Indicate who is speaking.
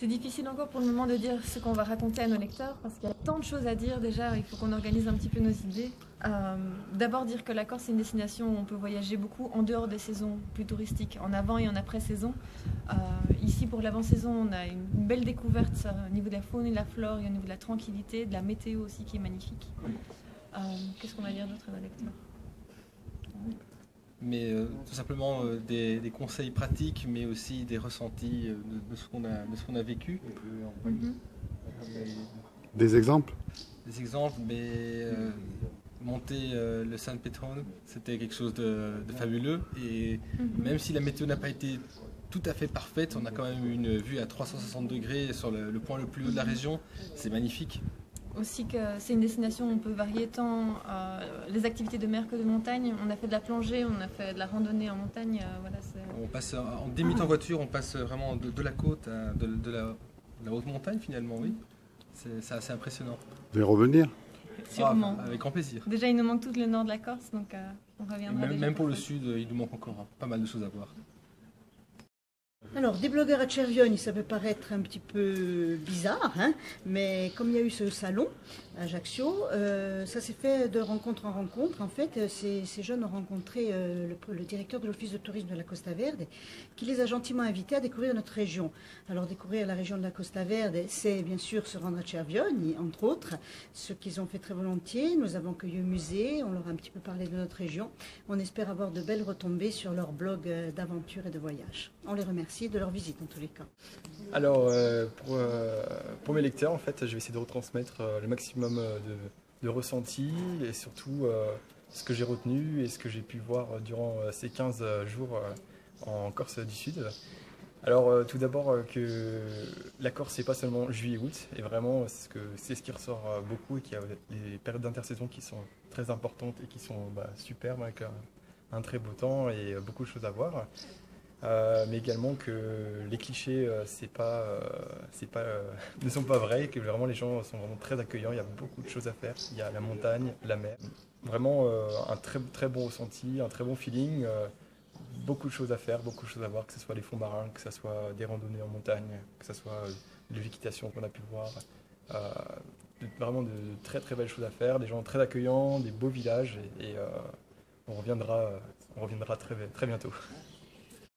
Speaker 1: C'est difficile encore pour le moment de dire ce qu'on va raconter à nos lecteurs parce qu'il y a tant de choses à dire déjà, il faut qu'on organise un petit peu nos idées. D'abord dire que la Corse c'est une destination où on peut voyager beaucoup en dehors des saisons plus touristiques, en avant et en après saison. Ici pour l'avant-saison on a une belle découverte au niveau de la faune et de la flore et au niveau de la tranquillité, de la météo aussi qui est magnifique. Qu'est-ce qu'on va dire d'autre à nos lecteurs?
Speaker 2: Mais tout simplement des conseils pratiques, mais aussi des ressentis de ce qu'on a vécu.
Speaker 3: Des exemples?
Speaker 2: Des exemples, mais monter le San Petrone, c'était quelque chose de fabuleux. Et même si la météo n'a pas été tout à fait parfaite, on a quand même une vue à 360 degrés sur le point le plus haut de la région. C'est magnifique.
Speaker 1: Aussi que c'est une destination où on peut varier tant les activités de mer que de montagne. On a fait de la plongée, on a fait de la randonnée en montagne. Voilà,
Speaker 2: on passe en 10 minutes en voiture, on passe vraiment de la côte à de la haute montagne finalement, oui. C'est assez impressionnant.
Speaker 3: Vous allez revenir?
Speaker 1: Sûrement.
Speaker 2: Avec grand plaisir.
Speaker 1: Déjà, il nous manque tout le nord de la Corse, donc on reviendra.
Speaker 2: Même pour le sud, il nous manque encore pas mal de choses à voir.
Speaker 4: Alors, des blogueurs à Cervione, ça peut paraître un petit peu bizarre, hein, mais comme il y a eu ce salon à Ajaccio, ça s'est fait de rencontre en rencontre. En fait, ces jeunes ont rencontré le directeur de l'Office de tourisme de la Costa Verde, qui les a gentiment invités à découvrir notre région. Alors, découvrir la région de la Costa Verde, c'est bien sûr se rendre à Cervione, entre autres, ce qu'ils ont fait très volontiers. Nous avons accueilli au musée, on leur a un petit peu parlé de notre région. On espère avoir de belles retombées sur leur blog d'aventure et de voyage. On les remercie de leur visite en tous les cas.
Speaker 5: Alors pour mes lecteurs, en fait, je vais essayer de retransmettre le maximum de ressentis et surtout ce que j'ai retenu et ce que j'ai pu voir durant ces 15 jours en Corse du Sud. Alors tout d'abord que la Corse c'est pas seulement juillet-août et vraiment c'est ce qui ressort beaucoup et qu'il y a des périodes d'intersaison qui sont très importantes et qui sont superbes avec un très beau temps et beaucoup de choses à voir. Mais également que les clichés ne sont pas vrais, que vraiment les gens sont vraiment très accueillants, il y a beaucoup de choses à faire, il y a la montagne, la mer. Vraiment un très, très bon ressenti, un très bon feeling, beaucoup de choses à faire, beaucoup de choses à voir, que ce soit les fonds marins, que ce soit des randonnées en montagne, que ce soit de l'équitation qu'on a pu voir. Vraiment de très très belles choses à faire, des gens très accueillants, des beaux villages et on reviendra très, très bientôt.